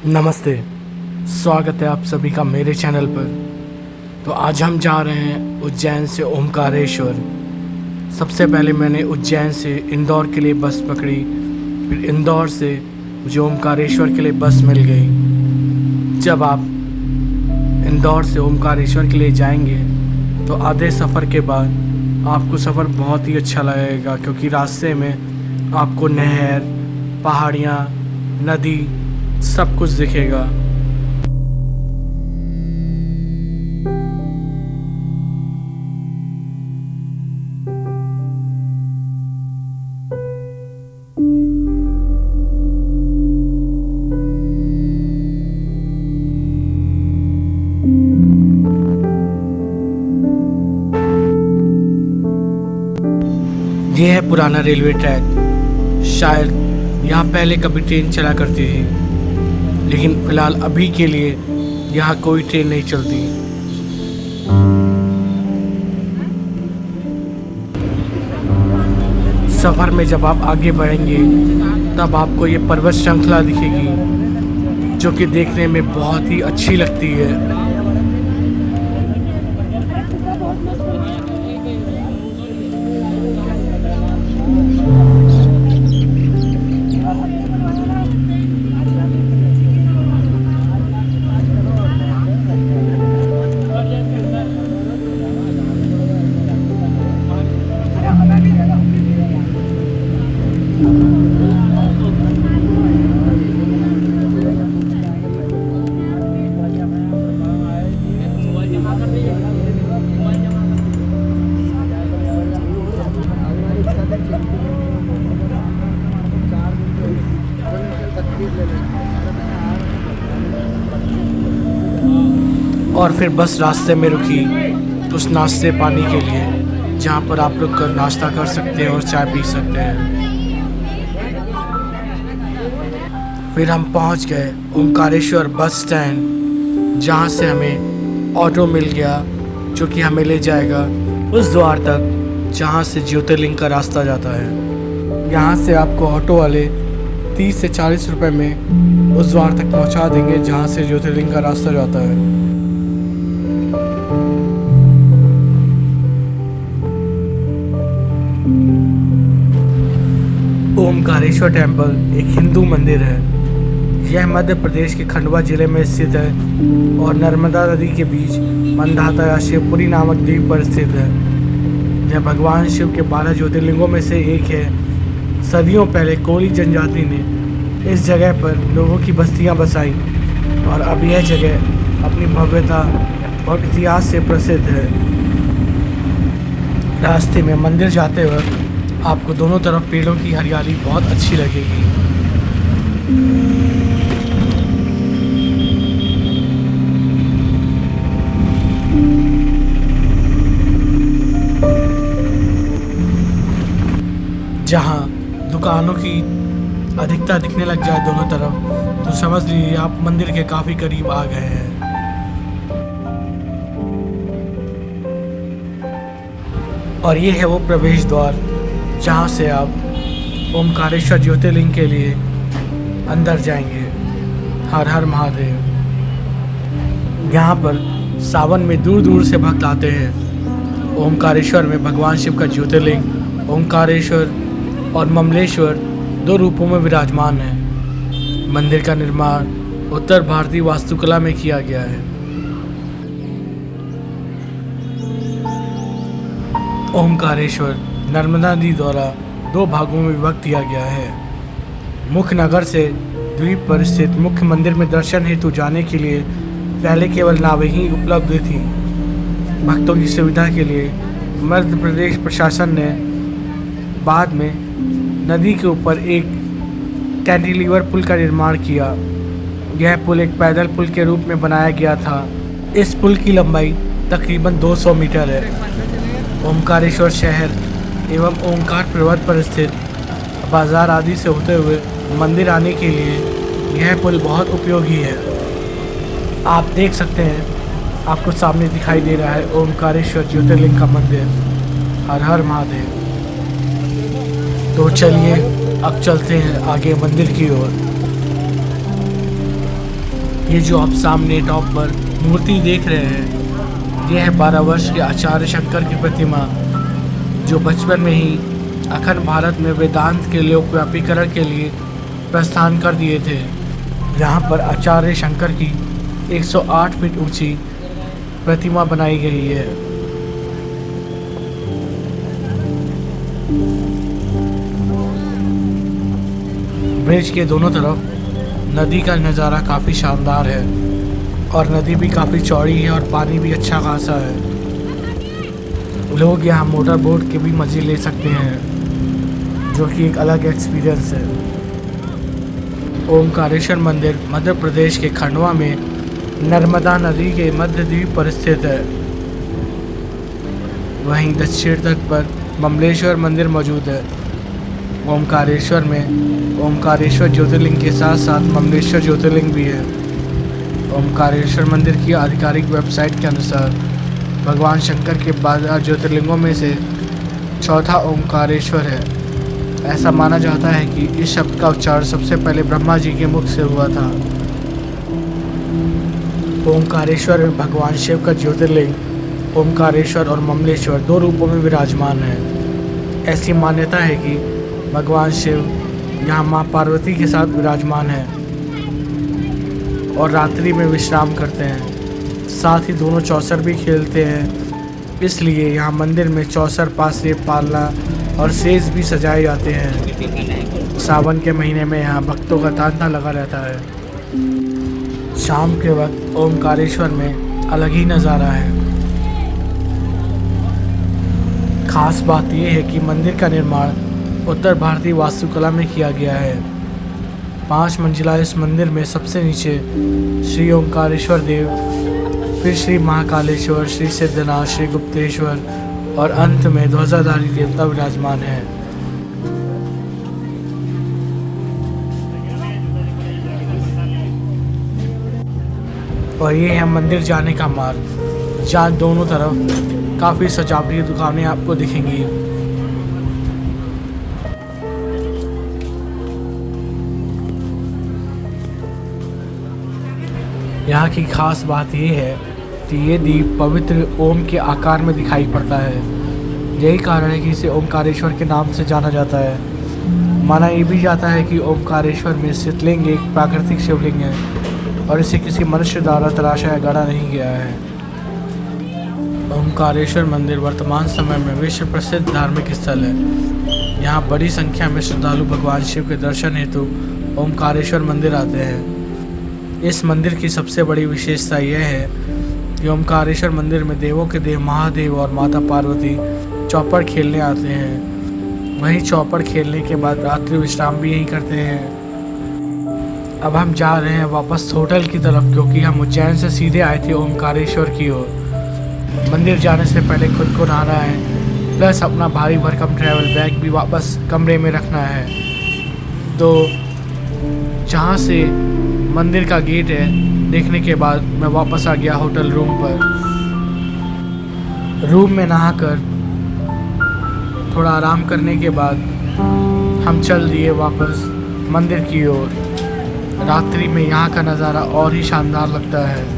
नमस्ते। स्वागत है आप सभी का मेरे चैनल पर। तो आज हम जा रहे हैं उज्जैन से ओमकारेश्वर। सबसे पहले मैंने उज्जैन से इंदौर के लिए बस पकड़ी, फिर इंदौर से मुझे ओमकारेश्वर के लिए बस मिल गई। जब आप इंदौर से ओमकारेश्वर के लिए जाएंगे तो आधे सफ़र के बाद आपको सफ़र बहुत ही अच्छा लगेगा, क्योंकि रास्ते में आपको नहर, पहाड़ियाँ, नदी सब कुछ दिखेगा। ये है पुराना रेलवे ट्रैक। शायद यहाँ पहले कभी ट्रेन चला करती थी, लेकिन फ़िलहाल अभी के लिए यहाँ कोई ट्रेन नहीं चलती। सफ़र में जब आप आगे बढ़ेंगे तब आपको ये पर्वत श्रृंखला दिखेगी, जो कि देखने में बहुत ही अच्छी लगती है। और फिर बस रास्ते में रुकी उस नाश्ते पानी के लिए, जहाँ पर आप लोग कर नाश्ता कर सकते हैं और चाय पी सकते हैं। फिर हम पहुँच गए ओमकारेश्वर बस स्टैंड, जहाँ से हमें ऑटो मिल गया, जो कि हमें ले जाएगा उस द्वार तक जहाँ से ज्योतिर्लिंग का रास्ता जाता है। यहाँ से आपको ऑटो वाले 30 से 40 रुपए में उस द्वार तक पहुँचा देंगे जहाँ से ज्योतिर्लिंग का रास्ता जाता है। ओमकारेश्वर टेम्पल एक हिंदू मंदिर है। यह मध्य प्रदेश के खंडवा जिले में स्थित है और नर्मदा नदी के बीच मंदाता या शिवपुरी नामक द्वीप पर स्थित है। यह भगवान शिव के 12 ज्योतिर्लिंगों में से एक है। सदियों पहले कोली जनजाति ने इस जगह पर लोगों की बस्तियां बसाई और अब यह जगह अपनी भव्यता और इतिहास से प्रसिद्ध है। रास्ते में मंदिर जाते वक्त आपको दोनों तरफ पेड़ों की हरियाली बहुत अच्छी लगेगी। जहाँ दुकानों की अधिकता दिखने लग जाए दोनों तरफ, तो समझ लीजिए आप मंदिर के काफ़ी करीब आ गए हैं। और ये है वो प्रवेश द्वार जहाँ से आप ओमकारेश्वर ज्योतिर्लिंग के लिए अंदर जाएंगे। हर हर महादेव। यहाँ पर सावन में दूर दूर से भक्त आते हैं। ओमकारेश्वर में भगवान शिव का ज्योतिर्लिंग ओमकारेश्वर और ममलेश्वर 2 रूपों में विराजमान है। मंदिर का निर्माण उत्तर भारतीय वास्तुकला में किया गया है। ओमकारेश्वर नर्मदा नदी द्वारा 2 भागों में विभक्त किया गया है। मुख्य नगर से द्वीप पर स्थित मुख्य मंदिर में दर्शन हेतु जाने के लिए पहले केवल नावें ही उपलब्ध थी। भक्तों की सुविधा के लिए मध्य प्रदेश प्रशासन ने बाद में नदी के ऊपर एक कैंटिलीवर पुल का निर्माण किया। यह पुल एक पैदल पुल के रूप में बनाया गया था। इस पुल की लंबाई तकरीबन 200 मीटर है। ओमकारेश्वर शहर एवं ओमकार पर्वत पर स्थित बाज़ार आदि से होते हुए मंदिर आने के लिए यह पुल बहुत उपयोगी है। आप देख सकते हैं, आपको सामने दिखाई दे रहा है ओमकारेश्वर ज्योतिर्लिंग का मंदिर। हर हर महादेव। तो चलिए अब चलते हैं आगे मंदिर की ओर। ये जो आप सामने टॉप पर मूर्ति देख रहे हैं, ये है 12 वर्ष के आचार्य शंकर की प्रतिमा, जो बचपन में ही अखंड भारत में वेदांत के लोकव्यापीकरण के लिए प्रस्थान कर दिए थे। यहाँ पर आचार्य शंकर की 108 फीट ऊंची प्रतिमा बनाई गई है। ब्रिज के दोनों तरफ नदी का नज़ारा काफ़ी शानदार है और नदी भी काफ़ी चौड़ी है और पानी भी अच्छा खासा है। लोग यहाँ मोटर बोट के भी मज़े ले सकते हैं, जो कि एक अलग एक्सपीरियंस है। ओमकारेश्वर मंदिर मध्य प्रदेश के खंडवा में नर्मदा नदी के मध्य द्वीप पर स्थित है। वहीं दक्षिण तट पर ममलेश्वर मंदिर मौजूद है। ओमकारेश्वर में ओमकारेश्वर ज्योतिर्लिंग के साथ साथ ममलेश्वर ज्योतिर्लिंग भी है। ओमकारेश्वर मंदिर की आधिकारिक वेबसाइट के अनुसार भगवान शंकर के 12 ज्योतिर्लिंगों में से चौथा ओमकारेश्वर है। ऐसा माना जाता है कि इस शब्द का उच्चारण सबसे पहले ब्रह्मा जी के मुख से हुआ था। ओमकारेश्वर में भगवान शिव का ज्योतिर्लिंग ओमकारेश्वर और ममलेश्वर 2 रूपों में विराजमान है। ऐसी मान्यता है कि भगवान शिव यहाँ माँ पार्वती के साथ विराजमान है और रात्रि में विश्राम करते हैं। साथ ही दोनों चौसर भी खेलते हैं, इसलिए यहाँ मंदिर में चौसर, पासे, पालना और सेज भी सजाए जाते हैं। सावन के महीने में यहाँ भक्तों का तांता लगा रहता है। शाम के वक्त ओमकारेश्वर में अलग ही नज़ारा है। खास बात यह है कि मंदिर का निर्माण उत्तर भारतीय वास्तुकला में किया गया है। 5 मंजिला इस मंदिर में सबसे नीचे श्री ओमकारेश्वर देव, फिर श्री महाकालेश्वर, श्री सिद्धनाथ, श्री गुप्तेश्वर और अंत में ध्वजाधारी देवता विराजमान है। और ये है मंदिर जाने का मार्ग, जहाँ दोनों तरफ काफ़ी सजावटी दुकानें आपको दिखेंगी। यहाँ की खास बात यह है कि ये द्वीप पवित्र ओम के आकार में दिखाई पड़ता है। यही कारण है कि इसे ओमकारेश्वर के नाम से जाना जाता है। माना ये भी जाता है कि ओमकारेश्वर में स्थित लिंग एक प्राकृतिक शिवलिंग है और इसे किसी मनुष्य द्वारा तराशा या गढ़ा नहीं गया है। ओमकारेश्वर मंदिर वर्तमान समय में विश्व प्रसिद्ध धार्मिक स्थल है। यहाँ बड़ी संख्या में श्रद्धालु भगवान शिव के दर्शन हेतु ओमकारेश्वर मंदिर आते हैं। इस मंदिर की सबसे बड़ी विशेषता यह है कि ओमकारेश्वर मंदिर में देवों के देव महादेव और माता पार्वती चौपड़ खेलने आते हैं। वहीं चौपड़ खेलने के बाद रात्रि विश्राम भी यहीं करते हैं। अब हम जा रहे हैं वापस होटल की तरफ, क्योंकि हम उज्जैन से सीधे आए थे ओमकारेश्वर की ओर। मंदिर जाने से पहले खुद को नहाना है, प्लस अपना भारी भरकम ट्रैवल बैग भी वापस कमरे में रखना है। तो जहाँ से मंदिर का गेट है, देखने के बाद मैं वापस आ गया होटल रूम पर। रूम में नहाकर थोड़ा आराम करने के बाद हम चल दिए वापस मंदिर की ओर। रात्रि में यहाँ का नज़ारा और ही शानदार लगता है।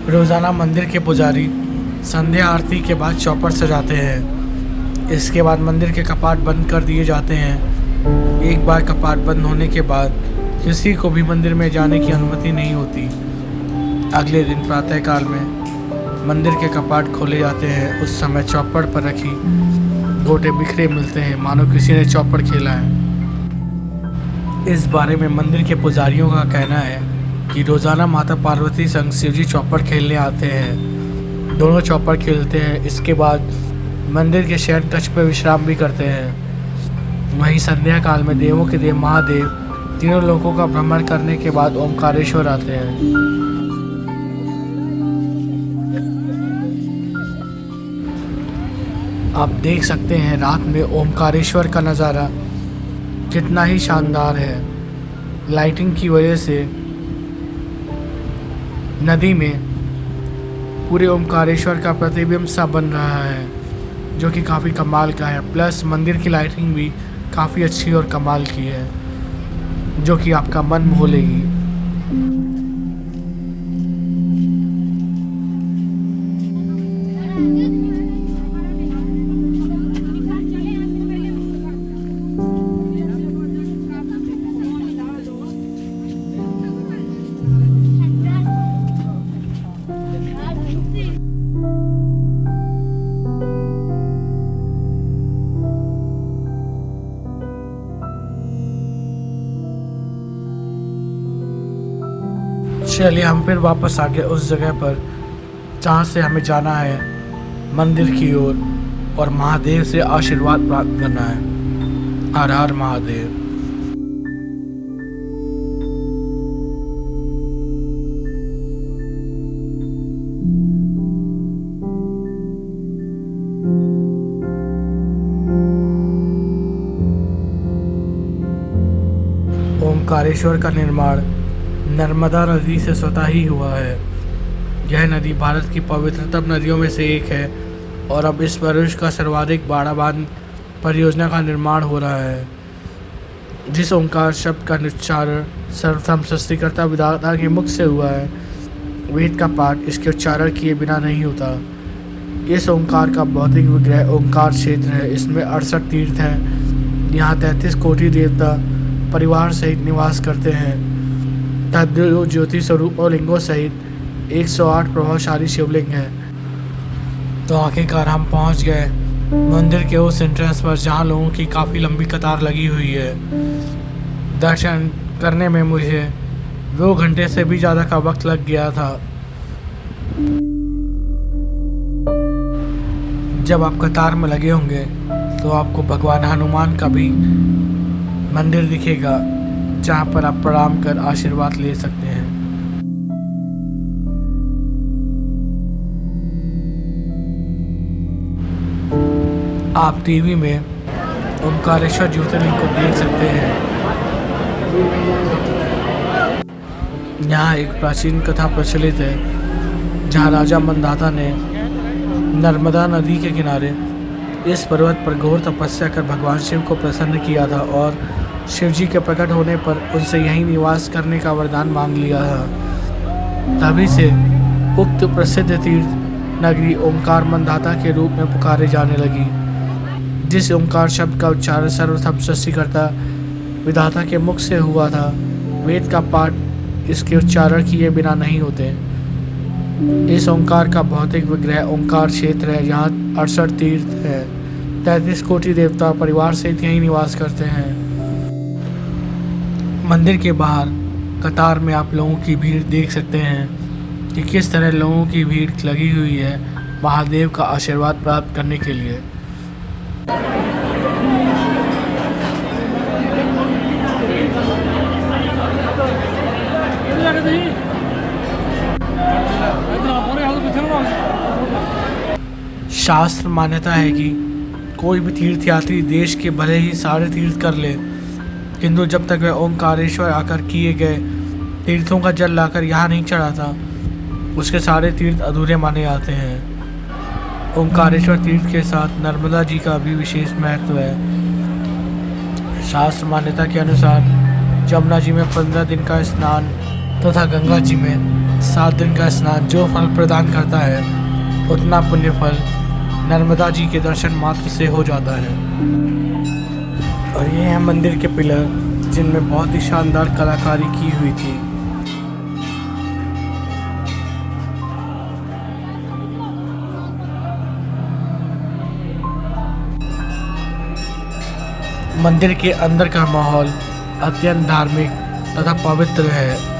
रोज़ाना मंदिर के पुजारी संध्या आरती के बाद चौपड़ सजाते हैं। इसके बाद मंदिर के कपाट बंद कर दिए जाते हैं। एक बार कपाट बंद होने के बाद किसी को भी मंदिर में जाने की अनुमति नहीं होती। अगले दिन प्रातःकाल में मंदिर के कपाट खोले जाते हैं। उस समय चौपड़ पर रखी गोटे बिखरे मिलते हैं, मानो किसी ने चौपड़ खेला है। इस बारे में मंदिर के पुजारियों का कहना है कि रोज़ाना माता पार्वती संग शिवजी चौपड़ खेलने आते हैं। दोनों चौपड़ खेलते हैं। इसके बाद मंदिर के शयन कक्ष पर विश्राम भी करते हैं। वहीं संध्या काल में देवों के देव महादेव तीनों लोकों का भ्रमण करने के बाद ओमकारेश्वर आते हैं। आप देख सकते हैं रात में ओमकारेश्वर का नज़ारा कितना ही शानदार है। लाइटिंग की वजह से नदी में पूरे ओमकारेश्वर का प्रतिबिंब सा बन रहा है, जो कि काफ़ी कमाल का है। प्लस मंदिर की लाइटिंग भी काफ़ी अच्छी और कमाल की है, जो कि आपका मन मोह लेगी। चलिए हम फिर वापस आ गए उस जगह पर जहाँ से हमें जाना है मंदिर की ओर और महादेव से आशीर्वाद प्राप्त करना है। हर हर महादेव। ओमकारेश्वर का निर्माण नर्मदा नदी से स्वतः ही हुआ है। यह नदी भारत की पवित्रतम नदियों में से एक है और अब इस पर विश्व का सर्वाधिक बड़ा बांध परियोजना का निर्माण हो रहा है। जिस ओंकार शब्द का उच्चारण सर्वप्रथम सृष्टिकर्ता विधाता के मुख से हुआ है, वेद का पाठ इसके उच्चारण किए बिना नहीं होता। इस ओंकार का भौतिक विग्रह ओंकार क्षेत्र है। इसमें 68 तीर्थ हैं। यहाँ 33 कोटि देवता परिवार सहित निवास करते हैं तथा 2 ज्योति स्वरूप और लिंगों सहित 108 प्रभावशाली शिवलिंग हैं। तो आखिरकार हम पहुंच गए मंदिर के उस एंट्रेंस पर जहां लोगों की काफ़ी लंबी कतार लगी हुई है। दर्शन करने में मुझे 2 घंटे से भी ज़्यादा का वक्त लग गया था। जब आप कतार में लगे होंगे तो आपको भगवान हनुमान का भी मंदिर दिखेगा, जहाँ पर आप प्रणाम कर आशीर्वाद ले सकते हैं। आप टीवी में ओमकारेश्वर ज्योतिर्लिंग को देख सकते हैं। यहाँ एक प्राचीन कथा प्रचलित है, जहाँ राजा मंदाता ने नर्मदा नदी के किनारे इस पर्वत पर घोर तपस्या कर भगवान शिव को प्रसन्न किया था और शिव जी के प्रकट होने पर उनसे यहीं निवास करने का वरदान मांग लिया था। तभी से उक्त प्रसिद्ध तीर्थ नगरी ओंकार मंदाता के रूप में पुकारे जाने लगी। जिस ओंकार शब्द का उच्चारण सर्वप्रथम सृष्टिकर्ता विधाता के मुख से हुआ था, वेद का पाठ इसके उच्चारण किए बिना नहीं होते। इस ओंकार का भौतिक विग्रह ओंकार क्षेत्र है। यहाँ 68 तीर्थ है। 33 कोटि देवता परिवार सहित यहीं निवास करते हैं। मंदिर के बाहर कतार में आप लोगों की भीड़ देख सकते हैं कि किस तरह लोगों की भीड़ लगी हुई है महादेव का आशीर्वाद प्राप्त करने के लिए। शास्त्र मान्यता है कि कोई भी तीर्थयात्री देश के भले ही सारे तीर्थ कर ले, किंतु जब तक वह ओंकारेश्वर आकर किए गए तीर्थों का जल लाकर यहाँ नहीं चढ़ाता, उसके सारे तीर्थ अधूरे माने जाते हैं। ओंकारेश्वर तीर्थ के साथ नर्मदा जी का भी विशेष महत्व है। शास्त्र मान्यता के अनुसार जमुना जी में 15 दिन का स्नान तथा गंगा जी में 7 दिन का स्नान जो फल प्रदान करता है, उतना पुण्य फल नर्मदा जी के दर्शन मात्र से हो जाता है। और ये हैं मंदिर के पिलर, जिनमें बहुत ही शानदार कलाकारी की हुई थी। मंदिर के अंदर का माहौल अत्यंत धार्मिक तथा पवित्र है।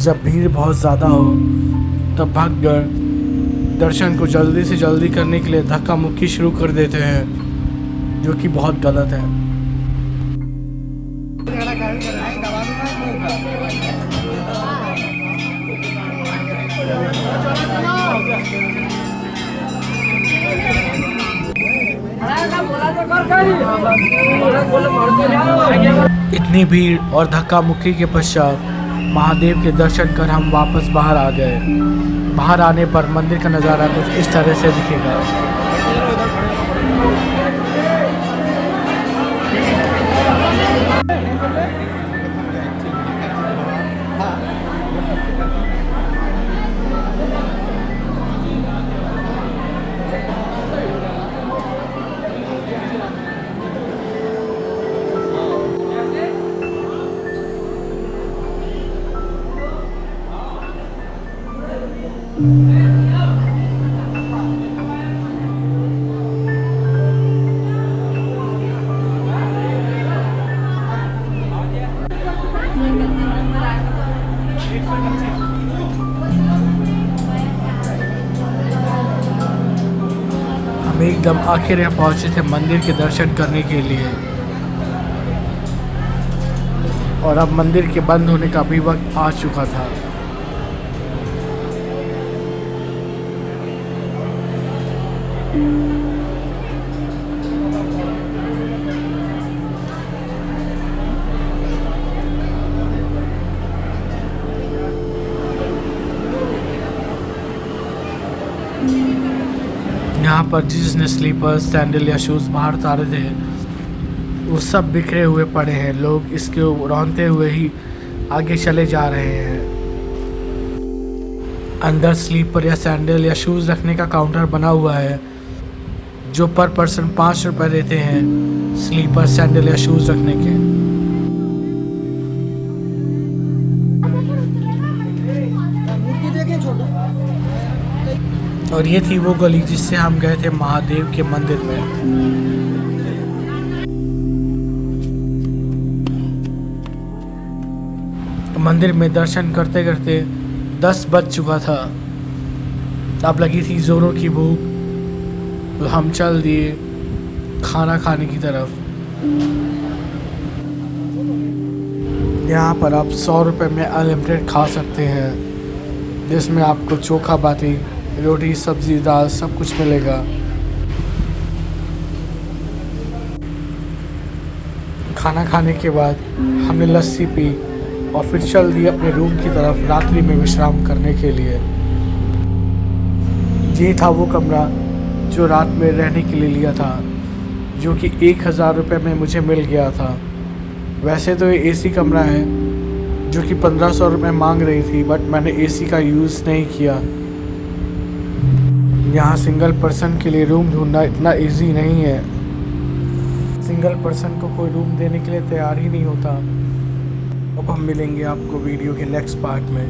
जब भीड़ बहुत ज़्यादा हो तब भक्तगण दर्शन को जल्दी से जल्दी करने के लिए धक्का मुक्की शुरू कर देते हैं, जो कि बहुत गलत है। इतनी भीड़ और धक्का मुक्की के पश्चात महादेव के दर्शन कर हम वापस बाहर आ गए। बाहर आने पर मंदिर का नज़ारा कुछ इस तरह से दिखेगा। हम एकदम आखिर में पहुंचे थे मंदिर के दर्शन करने के लिए, और अब मंदिर के बंद होने का भी वक्त आ चुका था। यहाँ पर जिसने स्लीपर्स, सैंडल या शूज़ बाहर उतारे थे वो सब बिखरे हुए पड़े हैं। लोग इसके रौंदते हुए ही आगे चले जा रहे हैं। अंदर स्लीपर या सैंडल या शूज़ रखने का काउंटर बना हुआ है, जो पर पर्सन 5 रुपये देते हैं स्लीपर, सैंडल या शूज़ रखने के। और ये थी वो गली जिससे हम गए थे महादेव के मंदिर में। मंदिर में दर्शन करते करते 10 बज चुका था। अब लगी थी जोरों की भूख, तो हम चल दिए खाना खाने की तरफ। यहाँ पर आप 100 रुपये में अनलिमिटेड खा सकते हैं, जिसमें आपको चोखा बाटी, रोटी, सब्जी, दाल सब कुछ मिलेगा। खाना खाने के बाद हमने लस्सी पी और फिर चल दिए अपने रूम की तरफ रात्रि में विश्राम करने के लिए। ये था वो कमरा जो रात में रहने के लिए लिया था, जो कि 1000 रुपये में मुझे मिल गया था। वैसे तो ये एसी कमरा है, जो कि 1500 रुपये मांग रही थी, बट मैंने एसी का यूज़ नहीं किया। यहाँ सिंगल पर्सन के लिए रूम ढूंढना इतना इजी नहीं है। सिंगल पर्सन को कोई रूम देने के लिए तैयार ही नहीं होता। अब हम मिलेंगे आपको वीडियो के नेक्स्ट पार्ट में।